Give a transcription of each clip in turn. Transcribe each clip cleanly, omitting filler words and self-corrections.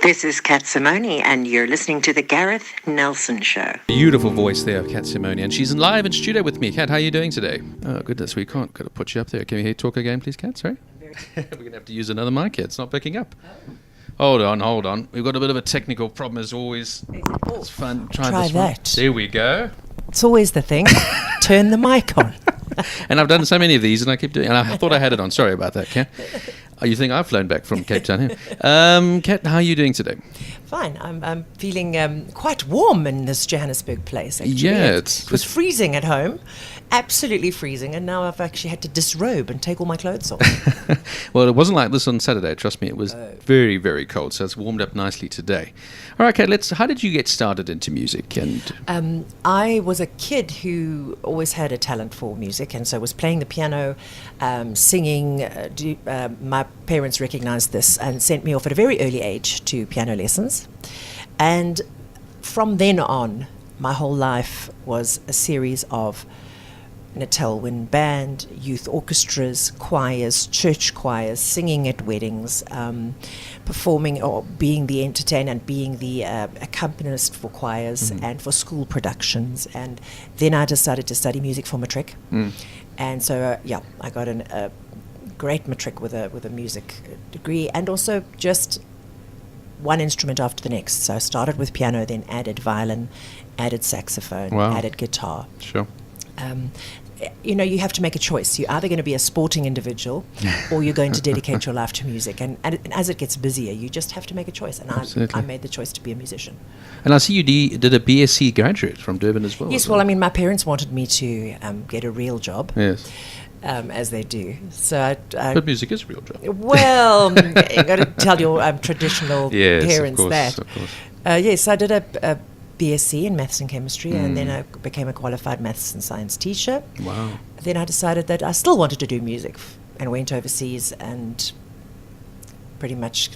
This is Cat Simoni, and you're listening to The Gareth Nelson Show. Beautiful voice there of Cat Simoni, and she's live in studio with me. Cat, how are you doing today? Oh, goodness, we can't. Got to put you up there. Can we hear talk again, please, Cat? Sorry? We're going to have to use another mic here. It's not picking up. Hold on. We've got a bit of a technical problem as always. It's fun. Try this that. One. There we go. It's always the thing. Turn the mic on. And I've done so many of these, and I keep doing. And I thought I had it on. Sorry about that, Cat. Oh, you think I've flown back from Cape Town here? Cat, how are you doing today? Fine. I'm feeling quite warm in this Johannesburg place, actually. Yeah, it was freezing at home, absolutely freezing, and now I've actually had to disrobe and take all my clothes off. Well, it wasn't like this on Saturday. Trust me, it was very, very cold. So it's warmed up nicely today. All right, Kat, how did you get started into music? And I was a kid who always had a talent for music, and so was playing the piano, singing. My parents recognized this and sent me off at a very early age to piano lessons. And from then on, my whole life was a series of Natal Wind Band, youth orchestras, choirs, church choirs, singing at weddings, performing or being the entertainer and being the accompanist for choirs and for school productions. And then I decided to study music for matric. And so, I got a great matric with a music degree, and also just one instrument after the next. So I started with piano, then added violin, added saxophone, added guitar. Sure. You have to make a choice. You're either going to be a sporting individual or you're going to dedicate your life to music. And as it gets busier, you just have to make a choice. And I made the choice to be a musician. And I see you did a BSc graduate from Durban as well. Yes, well, I mean, my parents wanted me to get a real job. Yes. As they do. So but music is a real job. Well, you got to tell your traditional parents of course, that. Of course. Yes, I did a BSc in Maths and Chemistry, and then I became a qualified Maths and Science teacher. Wow. Then I decided that I still wanted to do music and went overseas and pretty much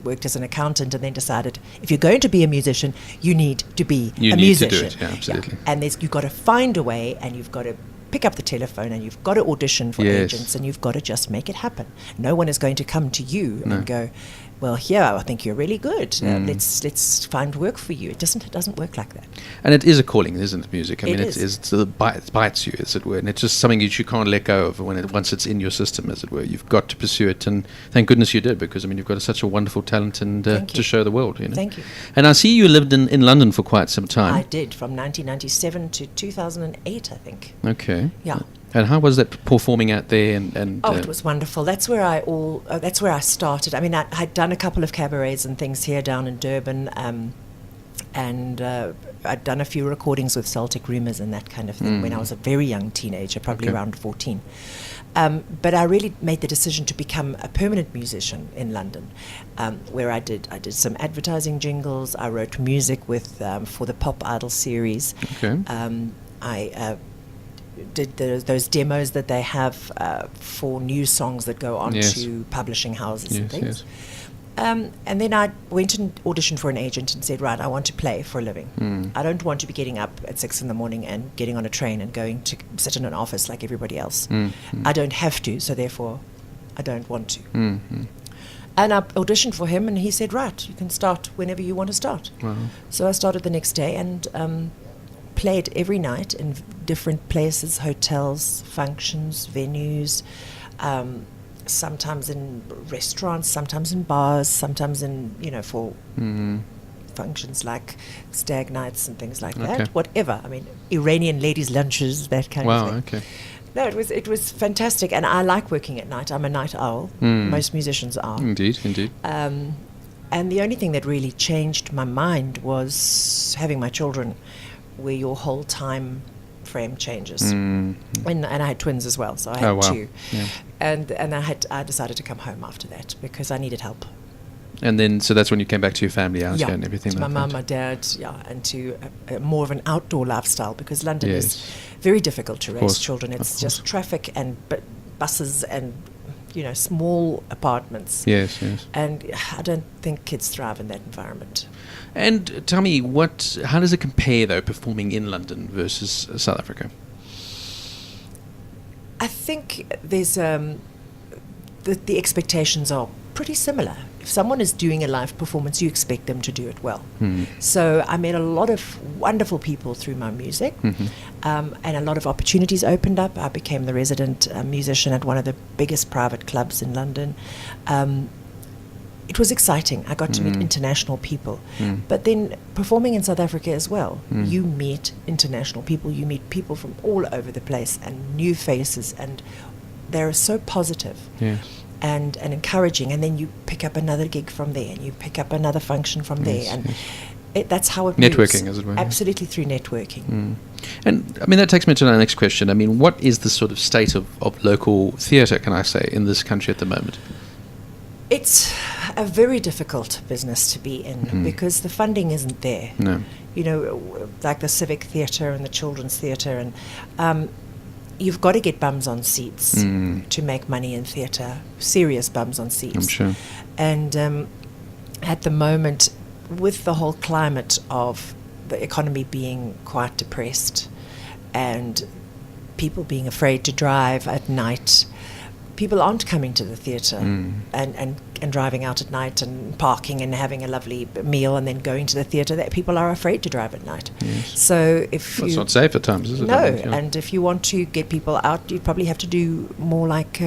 worked as an accountant, and then decided if you're going to be a musician, you need to be a musician. You need to do it, absolutely. Yeah. And you've got to find a way, and you've got to pick up the telephone, and you've got to audition for agents, and you've got to just make it happen. No one is going to come to you and go, well, I think you're really good. Let's find work for you. It doesn't work like that. And it is a calling, isn't it, music? I mean, it bites you, as it were, and it's just something that you can't let go of once it's in your system, as it were. You've got to pursue it, and thank goodness you did, because I mean, you've got such a wonderful talent and to show the world. Thank you. And I see you lived in London for quite some time. I did, from 1997 to 2008, I think. Okay. Yeah. And how was that performing out there? It was wonderful. That's where I started. I mean, I had done a couple of cabarets and things here down in Durban, and I'd done a few recordings with Celtic Rumours and that kind of thing when I was a very young teenager, probably around 14. But I really made the decision to become a permanent musician in London, where I did some advertising jingles. I wrote music for the Pop Idol series. Okay. I did those demos that they have for new songs that go on to publishing houses and things. And then I went and auditioned for an agent and said, right, I want to play for a living. I don't want to be getting up at 6 a.m. and getting on a train and going to sit in an office like everybody else. I don't have to, so therefore I don't want to. And I auditioned for him, and he said, right, you can start whenever you want to start. Wow. So I started the next day and played every night in different places, hotels, functions, venues, sometimes in restaurants, sometimes in bars, sometimes in, for functions like stag nights and things like that, whatever. I mean, Iranian ladies' lunches, that kind of thing. Wow, okay. No, it was fantastic, and I like working at night. I'm a night owl. Most musicians are. Indeed. And the only thing that really changed my mind was having my children, where your whole time frame changes. And I had twins as well, so I had two. Yeah. And I decided to come home after that because I needed help. And then, so that's when you came back to your family out here and everything to like my mum, my dad, and to more of an outdoor lifestyle, because London is very difficult to raise children. It's just traffic and buses and small apartments. Yes. And I don't think kids thrive in that environment. And tell me, how does it compare, though, performing in London versus South Africa? I think there's the expectations are pretty similar. If someone is doing a live performance, you expect them to do it well. So I met a lot of wonderful people through my music, and a lot of opportunities opened up. I became the resident musician at one of the biggest private clubs in London. It was exciting. I got to meet international people. But then performing in South Africa as well, you meet international people. You meet people from all over the place and new faces, and they're so positive. And encouraging, and then you pick up another gig from there, and you pick up another function from there, and that's how it networking, moves. as it were. Absolutely, through networking. And I mean, that takes me to the next question. I mean, what is the sort of state of local theatre, can I say, in this country at the moment? It's a very difficult business to be in because the funding isn't there. No. You know, like the civic theatre and the children's theatre, and you've got to get bums on seats to make money in theatre, serious bums on seats. I'm sure. And at the moment, with the whole climate of the economy being quite depressed and people being afraid to drive at night, people aren't coming to the theatre and driving out at night and parking and having a lovely meal and then going to the theatre. That people are afraid to drive at night. So if It's not safe at times, is it? No, I think, and if you want to get people out, you'd probably have to do more like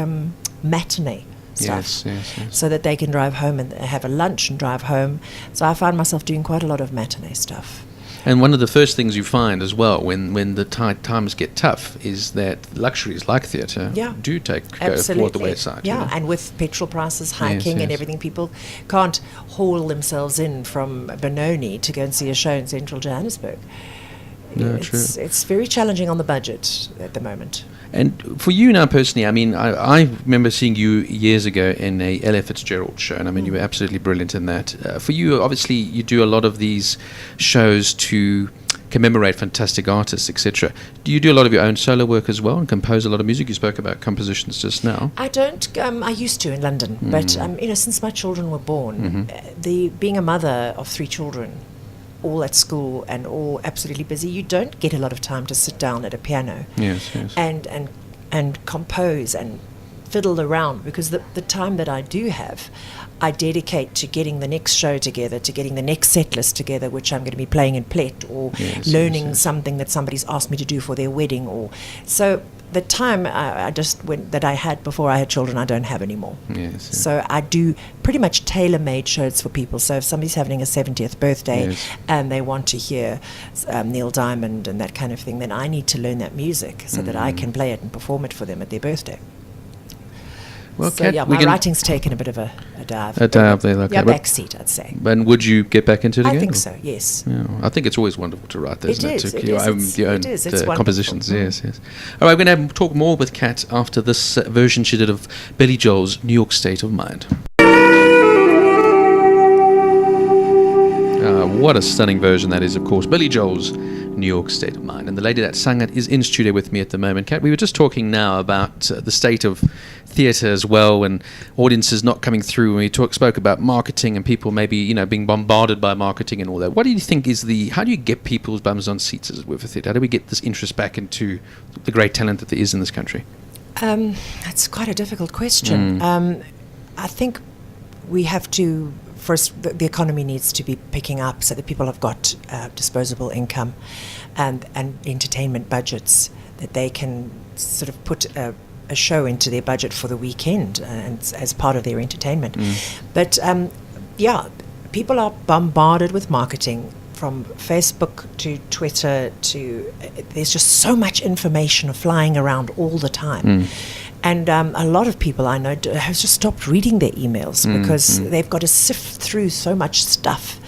matinee stuff, so that they can drive home and have a lunch and drive home. So I find myself doing quite a lot of matinee stuff. And one of the first things you find as well when the times get tough is that luxuries like theatre do go for the wayside. Yeah, and with petrol prices hiking and everything, people can't haul themselves in from Benoni to go and see a show in central Johannesburg. No, true. It's very challenging on the budget at the moment. And for you now personally, I mean, I remember seeing you years ago in a Ella Fitzgerald show, and I mean, you were absolutely brilliant in that. For you, obviously, you do a lot of these shows to commemorate fantastic artists, etc. Do you do a lot of your own solo work as well and compose a lot of music? You spoke about compositions just now. I don't. I used to in London, but you know, since my children were born, being a mother of 3 children, all at school and all absolutely busy, you don't get a lot of time to sit down at a piano and compose and fiddle around, because the time that I do have, I dedicate to getting the next show together, to getting the next set list together, which I'm going to be playing in Plet, or learning something that somebody's asked me to do for their wedding, or so. The time that I had before I had children, I don't have anymore. So I do pretty much tailor-made shows for people. So if somebody's having a 70th birthday and they want to hear Neil Diamond and that kind of thing, then I need to learn that music so that I can play it and perform it for them at their birthday. Well, So Cat, yeah, my writing's taken a bit of a dive. A dive there, okay. Yeah, backseat, I'd say. And would you get back into it again? I think so, yes. Yeah, I think it's always wonderful to write, isn't it? It Your own is. It's compositions, wonderful. yes. All right, we're going to talk more with Cat after this version she did of Billy Joel's New York State of Mind. What a stunning version that is, of course. Billy Joel's New York State of Mind. And the lady that sang it is in studio with me at the moment. Kat, we were just talking now about the state of theatre as well, and audiences not coming through. And we spoke about marketing and people maybe, being bombarded by marketing and all that. What do you think how do you get people's bums on seats, as it were, for theatre? How do we get this interest back into the great talent that there is in this country? That's quite a difficult question. I think we have to... First, the economy needs to be picking up so that people have got disposable income and entertainment budgets, that they can sort of put a show into their budget for the weekend and as part of their entertainment. But people are bombarded with marketing, from Facebook to Twitter to... there's just so much information flying around all the time. And a lot of people I know have just stopped reading their emails because they've got to sift through so much stuff.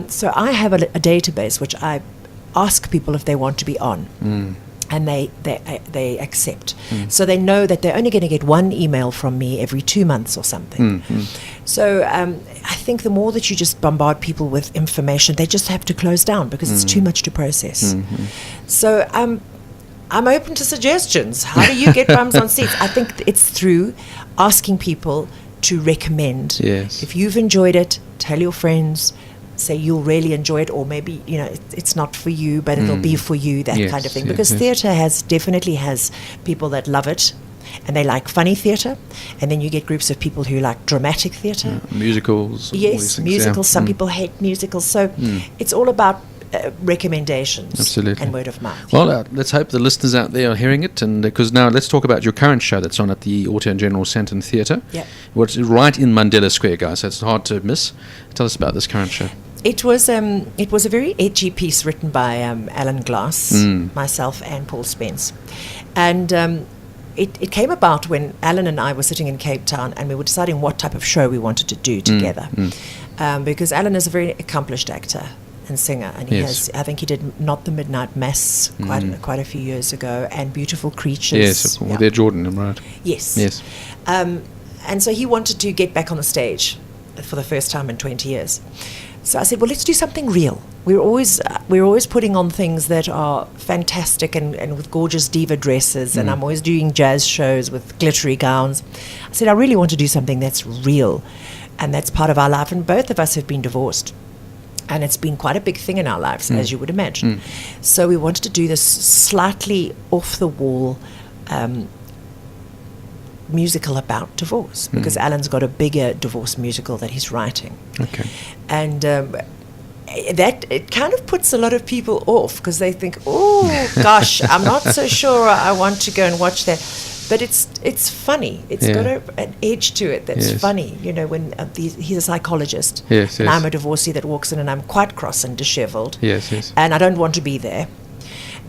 So I have a database which I ask people if they want to be on, and they accept. So they know that they're only going to get one email from me every 2 months or something. So I think the more that you just bombard people with information, they just have to close down because it's too much to process. So I'm open to suggestions. How do you get bums on seats? I think it's through asking people to recommend. Yes. If you've enjoyed it, tell your friends, say you'll really enjoy it, or maybe, it's not for you, but it'll be for you, that kind of thing. Because theatre definitely has people that love it, and they like funny theatre, and then you get groups of people who like dramatic theatre. Musicals. all these Yes, things, musicals. yeah. Some people hate musicals, so it's all about recommendations Absolutely. and word of mouth. Well, let's hope the listeners out there are hearing it, and because now let's talk about your current show that's on at the Auto and General Centre Theatre. Yeah. What's right in Mandela Square, guys, so it's hard to miss. Tell us about this current show. It was a very edgy piece written by Alan Glass, myself, and Paul Spence, and it came about when Alan and I were sitting in Cape Town, and we were deciding what type of show we wanted to do together, because Alan is a very accomplished actor and singer, and he Yes. I think he did Not the Midnight Mass quite a few years ago, and Beautiful Creatures. Yes, of course. Yeah. They're Jordan, right? Yes. Yes. And so he wanted to get back on the stage for the first time in 20 years. So I said, well, let's do something real. We're always putting on things that are fantastic and with gorgeous diva dresses, and I'm always doing jazz shows with glittery gowns. I said, I really want to do something that's real, and that's part of our life. And both of us have been divorced, and it's been quite a big thing in our lives, as you would imagine. So we wanted to do this slightly off-the-wall musical about divorce, because Alan's got a bigger divorce musical that he's writing. Okay. And that it kind of puts a lot of people off, because they think, oh gosh, I'm not so sure I want to go and watch that. But it's funny. It's got an edge to it that's funny. You know, when he's a psychologist, Yes, and yes. I'm a divorcee that walks in and I'm quite cross and dishevelled. Yes, yes. And I don't want to be there.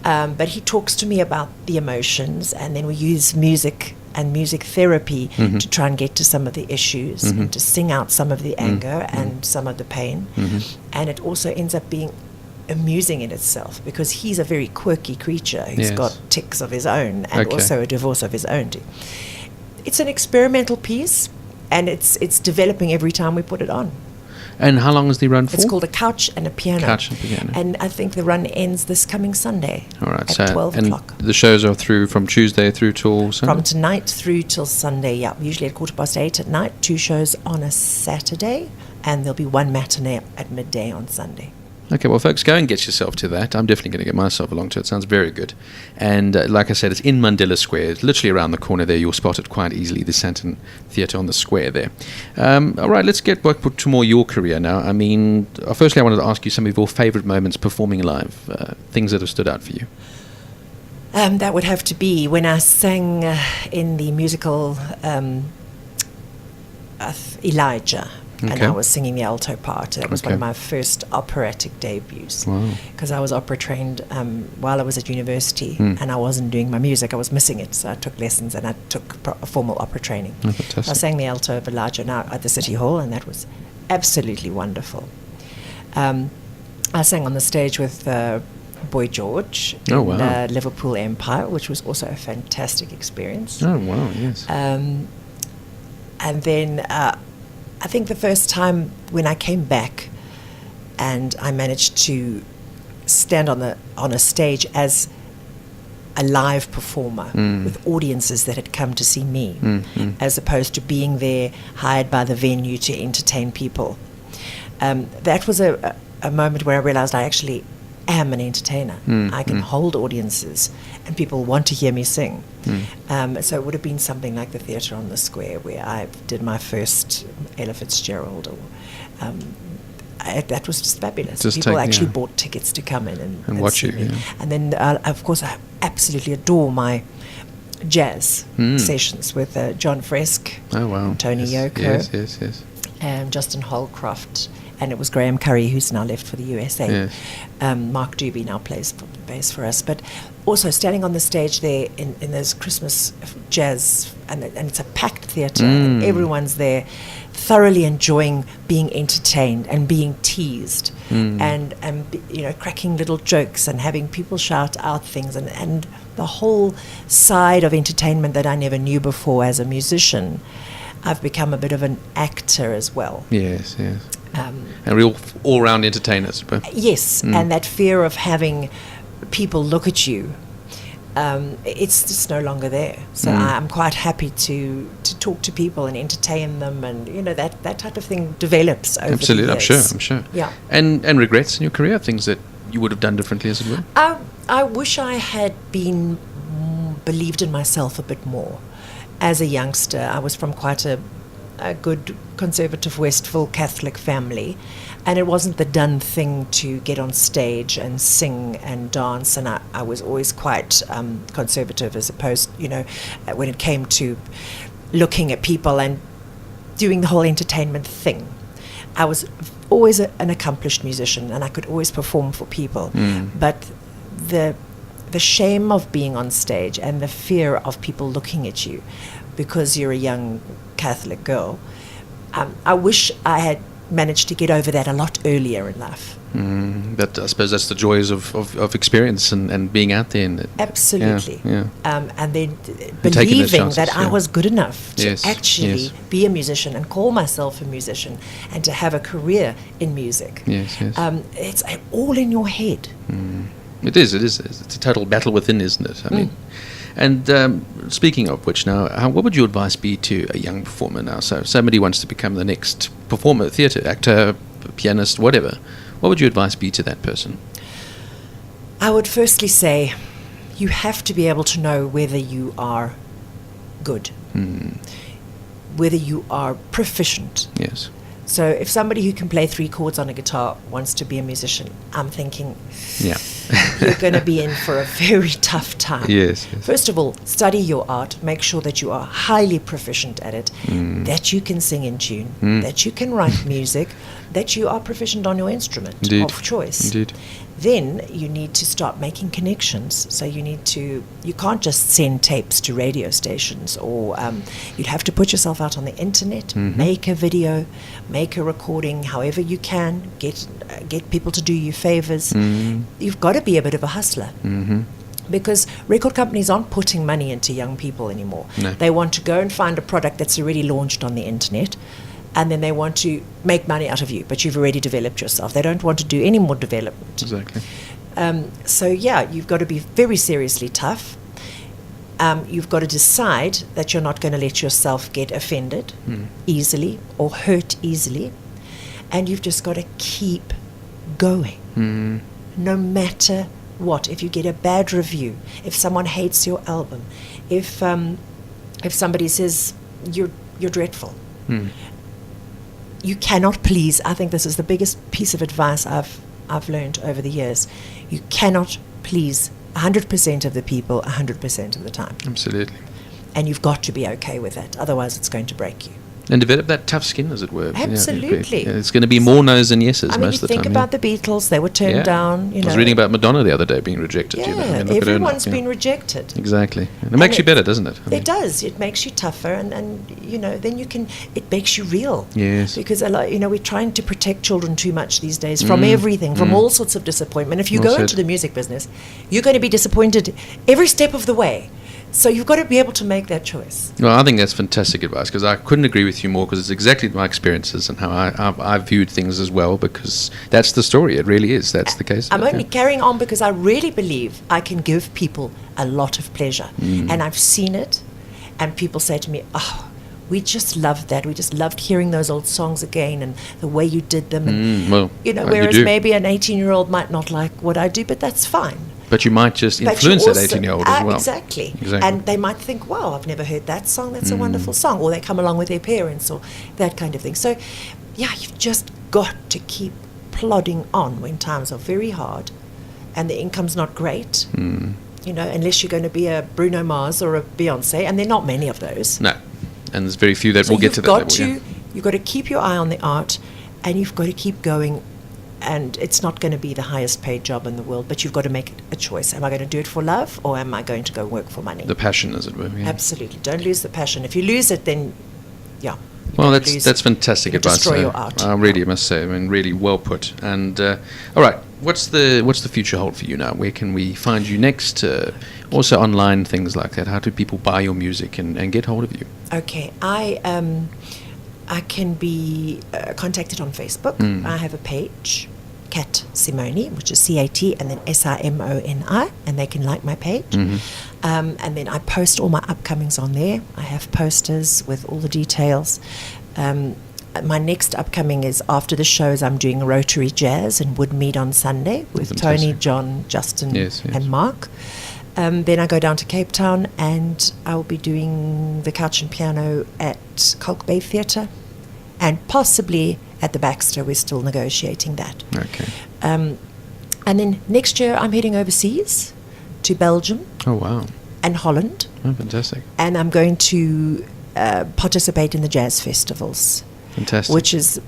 But he talks to me about the emotions, and then we use music and music therapy to try and get to some of the issues, and to sing out some of the anger and some of the pain. And it also ends up being amusing in itself, because he's a very quirky creature who's Yes. got tics of his own, and Okay. also a divorce of his own too. It's an experimental piece, and it's developing every time we put it on. And how long is the run for? It's called A Couch and a Piano. Couch and Piano. And I think the run ends this coming Sunday. All right, at so 12 and o'clock. the shows are through from Tuesday through till Sunday? From tonight through till Sunday, yeah. Usually at 8:15 at night, 2 shows on a Saturday, and there'll be 1 matinee at midday on Sunday. Okay, well, folks, go and get yourself to that. I'm definitely going to get myself along to it. Sounds very good. And like I said, it's in Mandela Square. It's literally around the corner there. You'll spot it quite easily, the Santon Theatre on the square there. All right, let's get back to more your career now. I mean, firstly, I wanted to ask you some of your favourite moments performing live, things that have stood out for you. That would have to be when I sang in the musical Elijah. And Okay. I was singing the alto part. That was one of Okay. my first operatic debuts. Wow. Because I was opera trained while I was at university, and I wasn't doing my music. I was missing it. So I took lessons, and I took formal opera training. Oh, fantastic. I sang the alto of Elijah now at the City Hall, and that was absolutely wonderful. I sang on the stage with Boy George Oh, in wow. Liverpool Empire, which was also a fantastic experience. Oh, wow, yes. And then I think the first time when I came back and I managed to stand on a stage as a live performer with audiences that had come to see me, as opposed to being there hired by the venue to entertain people. That was a moment where I realized I actually am an entertainer. I can hold audiences, and people want to hear me sing. So it would have been something like the Theatre on the Square, where I did my first Ella Fitzgerald. That was just fabulous. Just People actually yeah. bought tickets to come in and watch see you, me. yeah. And then, of course, I absolutely adore my jazz sessions with John Fresk, Oh, wow. Tony yes. Yoko. Yes, yes, yes. Justin Holcroft, and it was Graham Curry, who's now left for the USA. Yes. Mark Doobie now plays bass for us. But also standing on the stage there in those Christmas jazz, and it's a packed theatre, and everyone's there thoroughly enjoying being entertained and being teased, and cracking little jokes and having people shout out things, and the whole side of entertainment that I never knew before as a musician. I've become a bit of an actor as well. Yes, yes. And real all-round entertainers. But Yes, and that fear of having people look at you, it's just no longer there. So I'm quite happy to talk to people and entertain them, and that type of thing develops over absolutely, the years. I'm sure. Yeah. And regrets in your career, things that you would have done differently, as it were? I wish I had believed in myself a bit more. as a youngster, I was from quite a good conservative Westville Catholic family, and it wasn't the done thing to get on stage and sing and dance, and I was always quite conservative, as opposed, when it came to looking at people and doing the whole entertainment thing. I was always an accomplished musician, and I could always perform for people, but the shame of being on stage and the fear of people looking at you because you're a young Catholic girl, I wish I had managed to get over that a lot earlier in life. But I suppose that's the joys of experience and being out there. And Absolutely. Yeah. And then taking those believing chances, that I yeah. was good enough to Yes, actually yes. be a musician and call myself a musician and to have a career in music. Yes. It's all in your head. It is. It's a total battle within, isn't it? I mean, and speaking of which, now, what would your advice be to a young performer now? So somebody wants to become the next performer, theatre actor, pianist, whatever. What would your advice be to that person? I would firstly say you have to be able to know whether you are good, whether you are proficient. Yes. So if somebody who can play 3 chords on a guitar wants to be a musician, I'm thinking Yeah. you're going to be in for a very tough time. Yes. First of all, study your art. Make sure that you are highly proficient at it, that you can sing in tune, that you can write music, that you are proficient on your instrument Indeed. of choice. Indeed. Then you need to start making connections. So you can't just send tapes to radio stations, or you'd have to put yourself out on the internet, make a video, make a recording, however you can, get people to do you favors. You've got to be a bit of a hustler. Because record companies aren't putting money into young people anymore. No. They want to go and find a product that's already launched on the internet, and then they want to make money out of you, but you've already developed yourself. They don't want to do any more development. Exactly. So you've got to be very seriously tough. You've got to decide that you're not going to let yourself get offended easily or hurt easily. And you've just got to keep going. No matter what. If you get a bad review, if someone hates your album, if somebody says you're dreadful, you cannot please. I think this is the biggest piece of advice I've learned over the years. You cannot please 100% of the people 100% of the time. Absolutely. And you've got to be okay with that. Otherwise, it's going to break you. And develop that tough skin, as it were. Absolutely. Yeah, it's going to be more no's than yeses I mean, most you of the time. think about the Beatles, they were turned down. I was reading about Madonna the other day being rejected. Yeah, look at her now. everyone's been rejected. Exactly. And it makes you better, doesn't it? It does. It makes you tougher, and then it makes you real. Yes. Because we're trying to protect children too much these days from everything, from all sorts of disappointment. If you Well go said. into the music business, you're going to be disappointed every step of the way. So you've got to be able to make that choice. Well, I think that's fantastic advice, because I couldn't agree with you more, because it's exactly my experiences and how I've viewed things as well, because that's the story. It really is. That's the case. I'm only carrying on because I really believe I can give people a lot of pleasure. And I've seen it, and people say to me, oh, we just loved that. We just loved hearing those old songs again and the way you did them. And, whereas do. maybe an 18-year-old might not like what I do, but that's fine. But you might just But you influence that also- 18-year-old as well. Exactly. And they might think, wow, I've never heard that song. That's a wonderful song. Or they come along with their parents or that kind of thing. So, you've just got to keep plodding on when times are very hard and the income's not great. Unless you're going to be a Bruno Mars or a Beyonce, and there are not many of those. No. And there's very few that will get to that level. You've got to keep your eye on the art, and you've got to keep going. And it's not going to be the highest paid job in the world, but you've got to make a choice. Am I going to do it for love, or am I going to go work for money? The passion, as it were. Yeah. Absolutely. Don't lose the passion. If you lose it, then, you're Well, gonna that's fantastic you're gonna advice. destroy your art. I really must say, I mean, really well put. And all right, what's the future hold for you now? Where can we find you next? Also online, things like that. How do people buy your music and get hold of you? Okay. I can be contacted on Facebook. I have a page, Cat Simoni, which is CAT and then SIMONI, and they can like my page. And then I post all my upcomings on there. I have posters with all the details. My next upcoming is after the shows. I'm doing Rotary Jazz in Woodmead on Sunday with Fantastic. Tony, John, Justin, Yes. and Mark. Then I go down to Cape Town, and I will be doing the couch and piano at Kalk Bay Theatre, and possibly at the Baxter. We're still negotiating that. Okay. And then next year I'm heading overseas to Belgium Oh, wow. and Holland, Oh, fantastic. and I'm going to participate in the jazz festivals, Fantastic. which is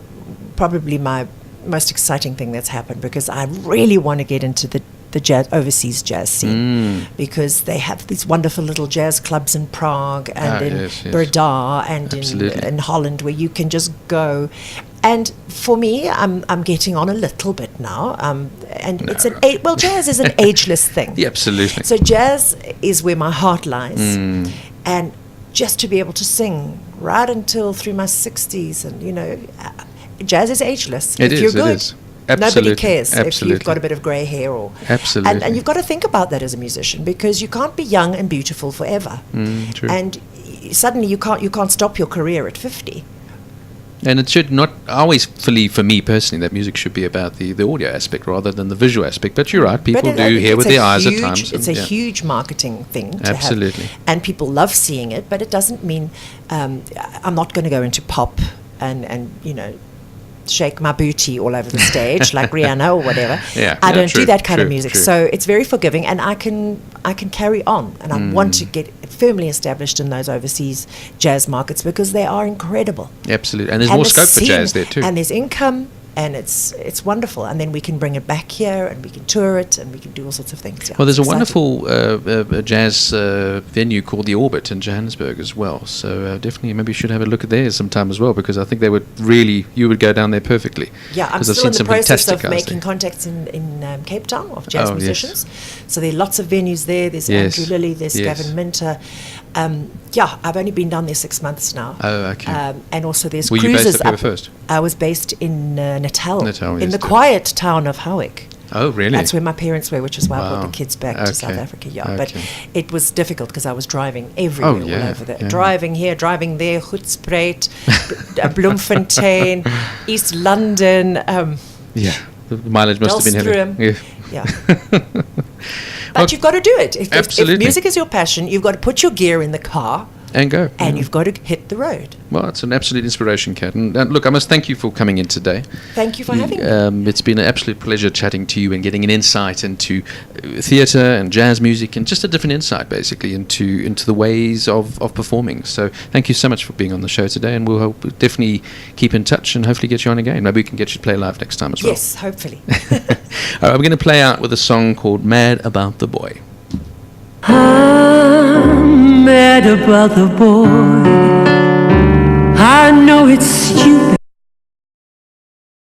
probably my most exciting thing that's happened, because I really want to get into the jazz, overseas jazz scene, because they have these wonderful little jazz clubs in Prague and in yes. Breda and Absolutely. in Holland, where you can just go. And for me, I'm getting on a little bit now, and it's jazz is an ageless thing. Yeah, absolutely. So jazz is where my heart lies, and just to be able to sing right until through my 60s, and jazz is ageless. It if is, you're it good, is. Absolutely. nobody cares if Absolutely. you've got a bit of grey hair or. Absolutely. And you've got to think about that as a musician, because you can't be young and beautiful forever. True. And suddenly you can't stop your career at 50. And it should not always, for me personally, that music should be about the audio aspect rather than the visual aspect. But you're right, people do hear with their eyes at times. It's a huge marketing thing to Absolutely. have. And people love seeing it, but it doesn't mean I'm not going to go into pop and shake my booty all over the stage like Rihanna or whatever. I don't do that kind of music. True. So it's very forgiving, and I can carry on, and I want to get firmly established in those overseas jazz markets, because they are incredible. Absolutely. And there's more scope for jazz there too. And there's income, and it's wonderful. And then we can bring it back here, and we can tour it, and we can do all sorts of things. Yeah, Well, there's a it's exciting. wonderful jazz venue called the Orbit in Johannesburg as well. So definitely, maybe you should have a look at theirs sometime as well, because I think you would go down there perfectly. Yeah, I'm 'Cause I've still seen in the some process fantastic of guys making there. contacts in Cape Town of jazz Oh, yes. musicians. So there are lots of venues there. There's Yes. Andrew Lilly, there's Yes. Gavin Minter. I've only been down there 6 months now. Oh, okay. And also there's Were you cruises based up here first? I was based in Natal, Natal, in yes, the good. quiet town of Howick. Oh, really? That's where my parents were, which is why I Wow. brought the kids back to South Okay. Africa. Yeah, but Okay. it was difficult because I was driving everywhere, Oh, yeah, all over there. yeah. Driving here, driving there, Hoedspruit, Bloemfontein, East London. Yeah. The mileage must have been heavy. Delstrom. Yeah. Yeah. But you've got to do it. If Absolutely. music is your passion, you've got to put your gear in the car, And go. and Yeah. you've got to hit the road. Well, it's an absolute inspiration, Kat. And look, I must thank you for coming in today. Thank you for having me. It's been an absolute pleasure chatting to you and getting an insight into theatre and jazz music, and just a different insight, basically, into the ways of performing. So thank you so much for being on the show today, and we'll definitely keep in touch and hopefully get you on again. Maybe we can get you to play live next time as well. Yes, hopefully. All right, we're going to play out with a song called Mad About the Boy. I'm mad about the boy. I know it's stupid,